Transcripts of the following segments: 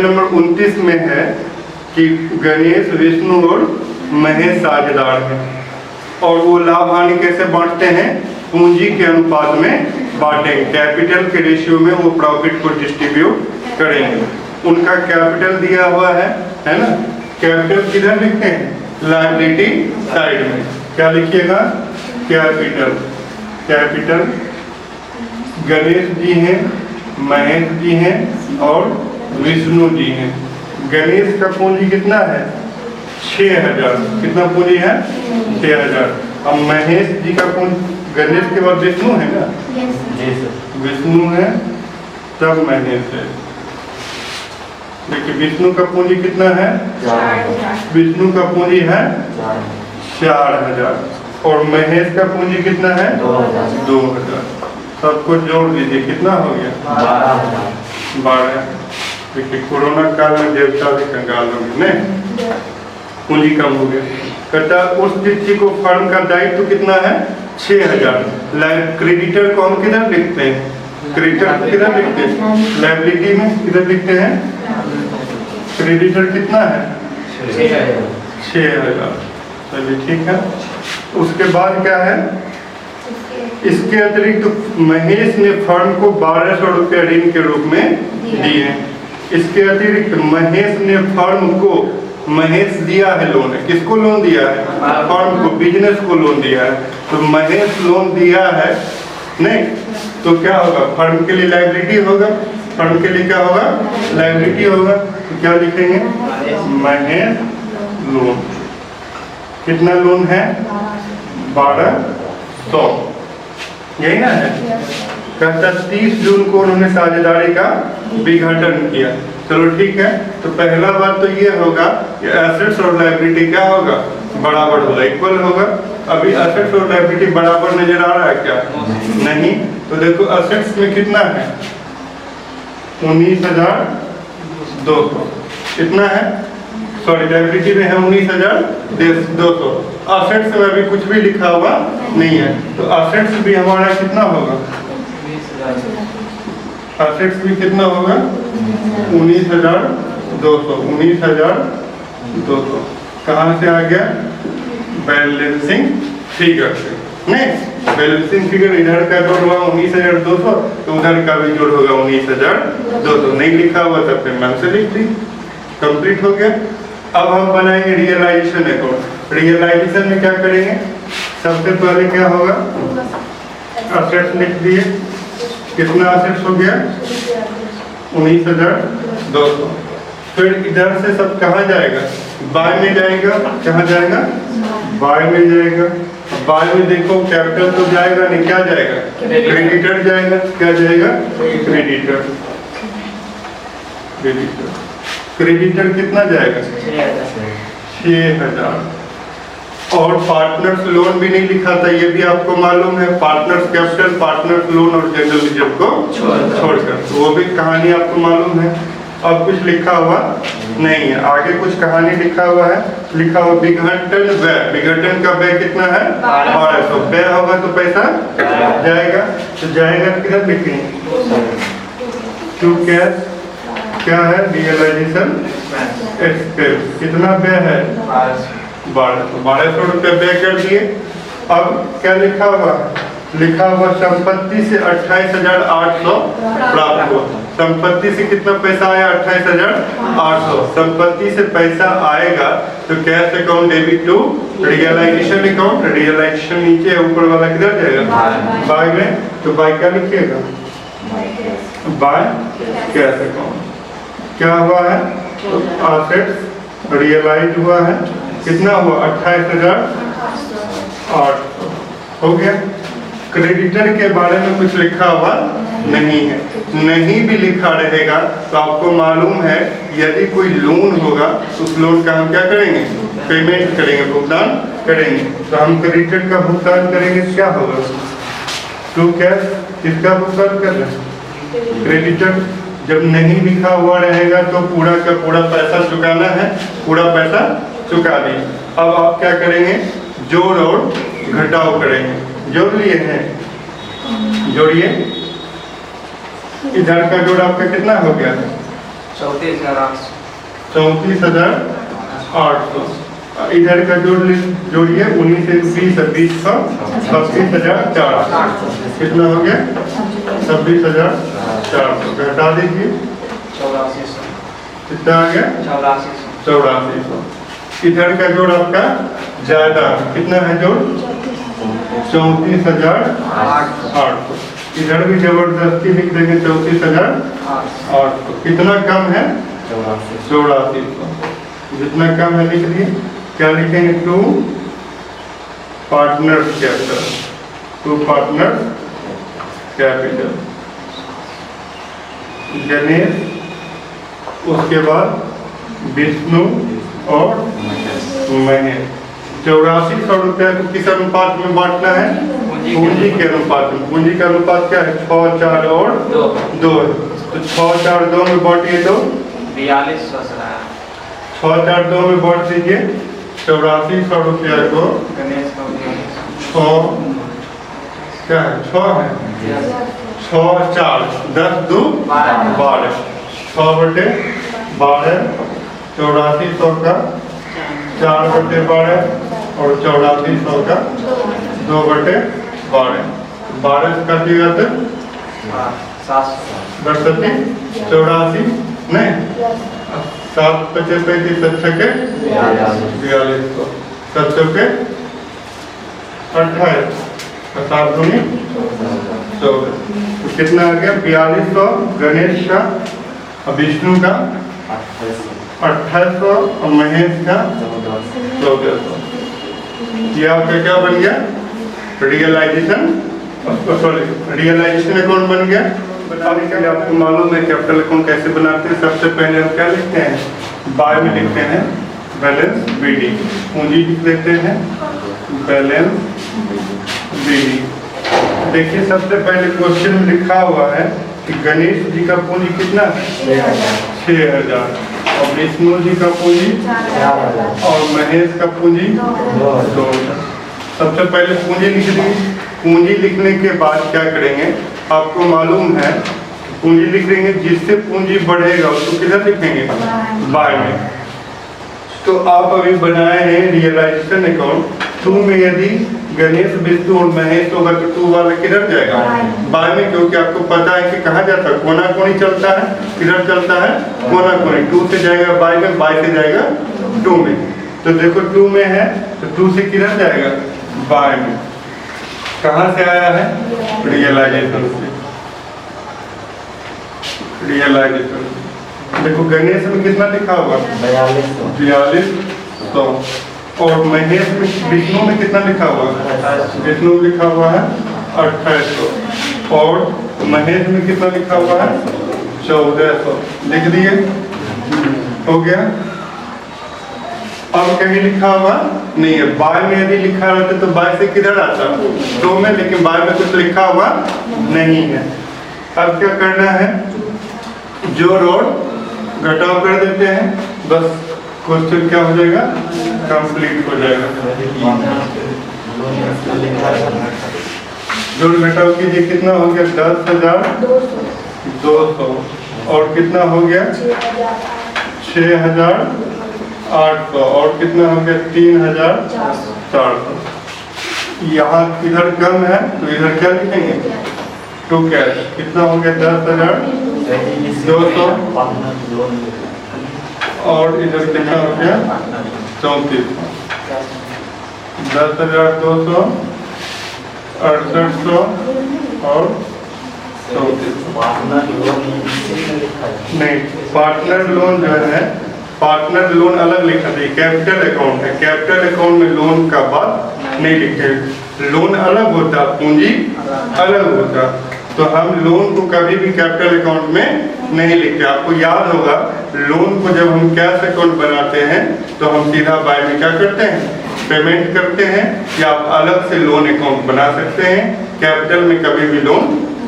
Number 29 में है कि गणेश, विष्णु और महेश साझेदार हैं और वो लाभ हानि कैसे बांटते हैं, पूंजी के अनुपात में बांटेंगे, कैपिटल के रेशियो में वो प्रॉफिट को डिस्ट्रीब्यूट करेंगे। उनका कैपिटल दिया हुआ है ना, कैपिटल किधर लिखते हैं, लायबिलिटी साइड में। क्या लिखिएगा, कैपिटल। कैपिटल गणेश जी हैं, महेश जी हैं और विष्णु जी हैं। गणेश का पूंजी कितना है, 6000। कितना पूंजी है, 6000। अब महेश जी का पूंजी, गणेश के बाद विष्णु है ना, विष्णु है तब महेश है। देखिए विष्णु का पूंजी कितना है, विष्णु का पूंजी है 4000 और महेश का पूंजी कितना है 2000। सबको जोड़ दीजिए, कितना हो गया 12। देखिए कोरोना काल में देवता भी कंगाल हो गए, नहीं पूंजी कम हो गया। कहता उस तिथि को फर्म का दायित्व कितना है 6000। क्रेडिटर को हम किधर लिखते हैं, क्रेडिटर किधर लिखते हैं, लायबिलिटी में किधर लिखते हैं, क्रेडिटर कितना है 6000। चलिए ठीक है। उसके बाद क्या है, इसके अतिरिक्त महेश ने फर्म को 1200 रुपये ऋण के रूप में दिए। इसके अतिरिक्त महेश ने फर्म को, महेश दिया है लोन, किसको लोन दिया है, फर्म को, बिजनेस को लोन दिया है। तो महेश लोन दिया है नहीं, तो क्या होगा, फर्म के लिए लायबिलिटी होगा, फर्म के लिए क्या होगा, लायबिलिटी होगा। तो क्या लिखेंगे, महेश लोन। कितना लोन है 1200, यही ना है। कहता 30 जून को उन्होंने साझेदारी का विघटन किया। चलो ठीक है। तो पहला बात तो ये होगा कि एसेट्स और लायबिलिटी क्या होगा, बराबर होगा, इक्वल होगा। अभी एसेट्स और लायबिलिटी बराबर नजर आ रहा है क्या, नहीं। तो देखो एसेट्स में कितना है 19200, कितना है, सॉरी लायबिलिटी में है 19200। एसेट्स में अभी कुछ भी लिखा हुआ नहीं है, तो एसेट्स भी हमारा कितना होगा, एसेट्स भी कितना होगा 19200। 19200 कहाँ से आ गया, बैलेंसिंग फिगर से, नहीं बैलेंसिंग फिगर इधर का जोड़ हुआ 19200, तो उधर का भी जोड़ होगा 19200। नहीं लिखा हुआ था फिर मैंने से लिख दी, कंप्लीट हो गया। अब हम बनाएंगे रियलाइजेशन अकाउंट। रियलाइजेशन में क्या करेंगे, सबसे पहले क्या होगा, एसेट्स लिख दिए, कितना एसेट्स हो गया 19200। फिर इधर से सब कहाँ जाएगा, बाय में जाएगा, कहाँ जाएगा, बाय में जाएगा। बाय में देखो कैपिटल तो जाएगा नहीं, क्या जाएगा, क्रेडिटर जाएगा, क्या जाएगा, क्रेडिटर। क्रेडिटर क्रेडिटर कितना जाएगा 6000। और पार्टनर्स लोन भी नहीं लिखा था, ये भी आपको मालूम है। पार्टनर्स कैपिटल, पार्टनर्स लोन और जनरल रिजर्व को छोड़कर, तो वो भी कहानी आपको मालूम है। अब कुछ लिखा हुआ नहीं है, आगे कुछ कहानी लिखा हुआ है। लिखा हुआ विघटन व्यय, विघटन का व्यय कितना है 1200। व्यय होगा तो पैसा जाएगा, तो जाएगा किधर लिखेंगे, टू कैश। क्या है, रियलाइजेशन एक्सपेंस। कितना व्यय है 1200 रुपये व्यय कर दिए। अब क्या लिखा हुआ, लिखा हुआ संपत्ति से 28800 प्राप्त हुआ। संपत्ति से कितना पैसा आया 28800। संपत्ति से पैसा आएगा तो cash account debit to realisation account. Realisation नीचे, ऊपर वाला किधर जाएगा, बाय में। तो बाय क्या लिखिएगा, बाय कैश अकाउंट। क्या हुआ है, तो एसेट्स रियलाइज हुआ है, कितना हुआ 28800 हो गया। क्रेडिटर के बारे में कुछ लिखा हुआ नहीं है, नहीं भी लिखा रहेगा तो आपको मालूम है यदि कोई लोन होगा तो उस लोन का हम क्या करेंगे, पेमेंट करेंगे, भुगतान करेंगे। तो हम क्रेडिटर का भुगतान करेंगे, क्या होगा टू कैश। किसका भुगतान कर रहे हैं, क्रेडिटर। जब नहीं लिखा हुआ रहेगा तो पूरा का पूरा पैसा चुकाना है, पूरा पैसा चुका दिए। अब आप क्या करेंगे, जोड़ और घटाव करेंगे। जोड़ लिए हैं, जोड़िए। इधर का जोड़ आपका कितना हो गया 34,800। इधर का जोड़िए 19 से 20 है, 20 का 26,400। कितना हो गया? 26,400। घटा दीजिए, 8400। कितना आ गया? 8400। इधर का जोड़ आपका ज्यादा कितना है जोड़? 34,800। इधर भी जबरदस्ती लिख देंगे 34,800। कितना कम है? 8400। जितना कम है लिख दिए। क्या लिखेंगे? To partners capital. To partners capital. Ganesh, उसके बाद विष्णु और महेश। 8400 रुपया को किस अनुपात में बांटना है? पूंजी के अनुपात में। पूंजी का अनुपात क्या है? 6, 4 और 2 है। तो 6, 4, 2 में बांटिए तो 4200 है। 6, 4, 2 में बांट दीजिए। 8400 रुपया को गणेश को 6 क्या है? 6 है। 6, 4, 10, 2 12। 6/12। 8400 का 4/12 और 8400 का 2/12। 12 से काटिएगा तो 700। 84 नहीं, 7 × 35 7 के 4200। 700 के 28 और 7 दूनी 14। तो कितना आ गया? 4200 गणेश का और विष्णु का 2800 और महेश का 1400। ये आपका क्या बन गया? रियलाइजेशन अकाउंट बन गया। बताने के लिए आपको मालूम है कैपिटल अकाउंट कैसे बनाते हैं। सबसे पहले हम क्या लिखते हैं? बाय में लिखते हैं बैलेंस बीडी। पूंजी लिख देते हैं बैलेंस बीडी। देखिए सबसे पहले क्वेश्चन में लिखा हुआ है कि गणेश जी का पूंजी कितना? 6,000 और विष्णु जी का पूंजी 4,000 और महेश का पूंजी 2,000। सबसे पहले पूंजी लिख दी। पूंजी लिखने के बाद क्या करेंगे? आपको मालूम है पूंजी लिख देंगे, जिससे पूंजी बढ़ेगा उसको किधर लिखेंगे? बाय में। तो आप अभी बनाए हैं रियलाइजेशन अकाउंट। 2 में यदि गणेश, विष्णु और महेश होगा तो 2 वाला किधर जाएगा? बाय में, क्योंकि आपको पता है कि कहाँ जाता है? कोना कोनी चलता है। किधर चलता है? कोना कोनी। 2 से जाएगा बाय में, बाय से जाएगा 2 में। तो देखो 2 में है तो 2 से किधर जाएगा? बाय में। कहाँ से आया है? रियलाइजेशन से। रियलाइजेशन देखो गणेश में कितना लिखा हुआ? 4200। और महेश में, विष्णु में कितना लिखा हुआ? विष्णु में लिखा हुआ है 2800 और महेश में कितना लिखा हुआ है? 1400। लिख दिए, हो गया। अब कहीं लिखा हुआ नहीं है। बाय में यदि लिखा रहता तो बाय से किधर आता? 2 में, लेकिन बाय में कुछ लिखा हुआ नहीं है। अब क्या करना है? जोड़ और घटाव कर देते हैं, बस क्वेश्चन क्या हो जाएगा? कंप्लीट हो जाएगा। जोड़ घटाव कीजिए। कितना हो गया? 10,200 और कितना हो गया? 6,800 और कितना हो गया? 3,400। यहाँ इधर कम है तो इधर क्या लिखेंगे? To cash. कितना हो गया? 10,200 और इधर कितना हो गया? 3400। 10,200, 6800 और 3400। नहीं, पार्टनर लोन जो है, पार्टनर लोन अलग लिखा था। कैपिटल अकाउंट है। कैपिटल अकाउंट में लोन का बात नहीं लिखे। लोन अलग होता, पूंजी अलग होता। तो हम लोन को कभी भी कैपिटल अकाउंट में नहीं लिखते। आपको याद होगा लोन को जब हम कैश अकाउंट बनाते हैं तो हम सीधा बाय में क्या करते हैं? पेमेंट करते हैं। या आप अलग से लोन अकाउंट बना सकते हैं। कैपिटल में कभी भी लोन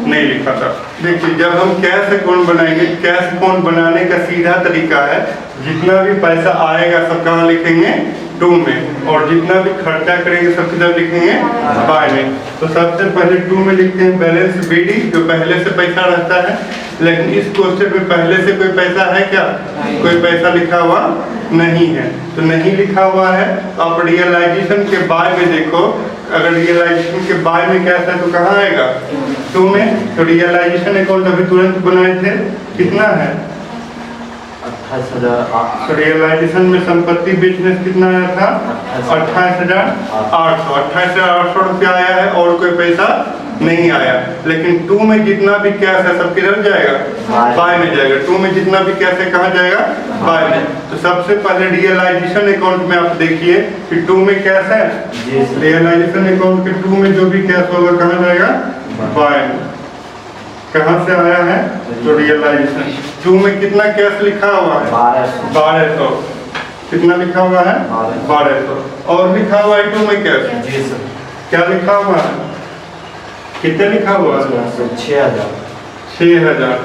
नहीं लिखा था। देखिए जब हम कैश अकाउंट बनाएंगे, कैश अकाउंट बनाने का सीधा तरीका है जितना भी पैसा आएगा सब कहाँ लिखेंगे? टू में, और जितना भी खर्चा करेंगे सब किधर लिखेंगे, बाय में। तो सबसे पहले टू में लिखते हैं बैलेंस बीडी, जो पहले से पैसा रहता है। लेकिन इस क्वेश्चन में पहले से कोई पैसा है क्या? कोई पैसा लिखा हुआ नहीं है, तो नहीं लिखा हुआ है। तो आप रियलाइजेशन के बाय में देखो, अगर रियलाइजेशन के बाय में क्या था तो कहाँ आएगा, टू में। तो रियलाइजेशन अकाउंट अभी तुरंत बनाए थे, कितना है, 28,000। तो रियलाइजेशन में संपत्ति बिजनेस कितना आया था, 28,800। 28,800 रुपया आया है, और कोई पैसा नहीं आया। लेकिन टू में जितना भी कैश है सब किधर जाएगा, बाय में जाएगा। टू में जितना भी कैश है कहाँ जाएगा, बाय में। तो सबसे पहले रियलाइजेशन अकाउंट में आप देखिए कि टू में कैश है, रियलाइजेशन अकाउंट के टू में जो भी कैश होगा कहाँ जाएगा, बाय में। कहाँ से आया है, तो रियलाइजेशन। टू में कितना कैश लिखा हुआ है, 1200। कितना लिखा हुआ है, 1200। और लिखा हुआ है टू में कैश, जी सर। क्या लिखा हुआ है, कितना लिखा हुआ है, 6,000।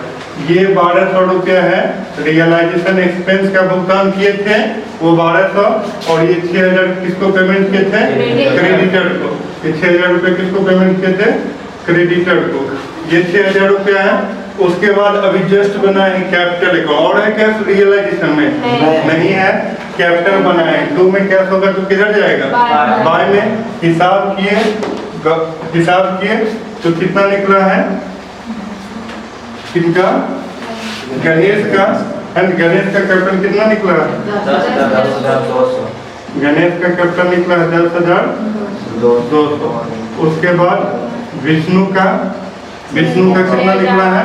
ये 1200 रुपया है। रियलाइजेशन एक्सपेंस का भुगतान किए थे वो 1200, और ये 6,000 किसको पेमेंट किए थे, क्रेडिटर को। ये 6,000 रुपये किसको पेमेंट किए थे, क्रेडिटर को। ये 6,000 रुपया है। उसके बाद अभी जस्ट बना है कैपिटल अकाउंट, और है कैश रियलाइजेशन में नहीं है, कैपिटल बना है। टू में कैश होगा तो किधर जाएगा, बाय में। हिसाब किए तो कितना निकला है, किनका, गणेश का। एंड गणेश का कैपिटल कितना निकला है, 10,200। गणेश का कैपिटल निकला है 10,200। उसके बाद विष्णु का कितना निकला है,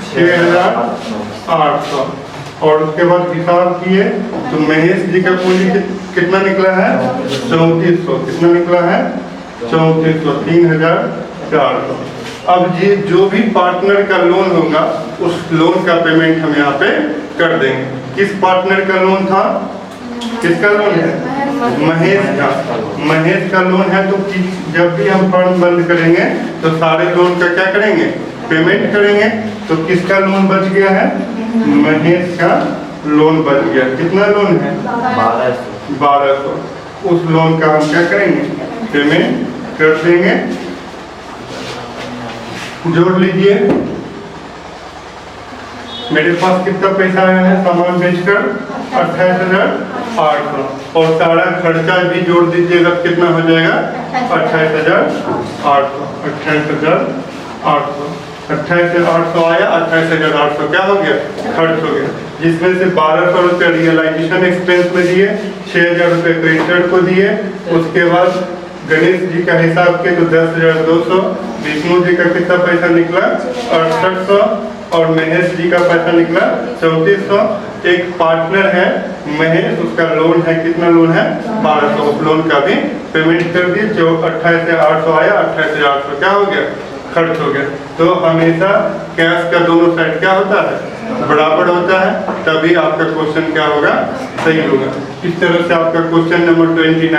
6,800। और उसके बाद हिसाब किए तो महेश जी का पूंजी कितना निकला है, 3400। कितना निकला है, 3400, 3,400। अब ये जो भी पार्टनर का लोन होगा उस लोन का पेमेंट हम यहाँ पे कर देंगे। किस पार्टनर का लोन था, किसका लोन है, महेश का लोन है। तो जब भी हम फर्म बंद करेंगे तो सारे लोन का क्या करेंगे, पेमेंट करेंगे। तो किसका लोन बच गया है, महेश का लोन बच गया। कितना लोन है, 1200। उस लोन का हम क्या करेंगे, पेमेंट कर देंगे। जोड़ लीजिए, मेरे पास कितना पैसा आया है सामान बेचकर, 28,800। और सारा खर्चा भी जोड़ दीजिएगा, कितना हो जाएगा, 28,800। 28,800 आया, 28,800 क्या हो गया, खर्च हो गया। जिसमें से 1200 रुपये रियलाइजेशन एक्सपेंस में दिए, 6,000 रुपये क्रेडिटर को दिए। उसके बाद गणेश जी का हिसाब किए तो 10,200। विष्णु जी का कितना पैसा निकला, 6800। और महेश जी का पैसा निकला 3400। एक पार्टनर है महेश, उसका लोन है, कितना लोन है, 1200। उस लोन का भी पेमेंट कर दिए। जो 28,800 आया, 28,800 क्या हो गया, खर्च हो गया। तो हमेशा कैश का दोनों साइड क्या होता है, बराबर होता है, तभी आपका क्वेश्चन क्या होगा, सही होगा। इस तरह से आपका क्वेश्चन नंबर 29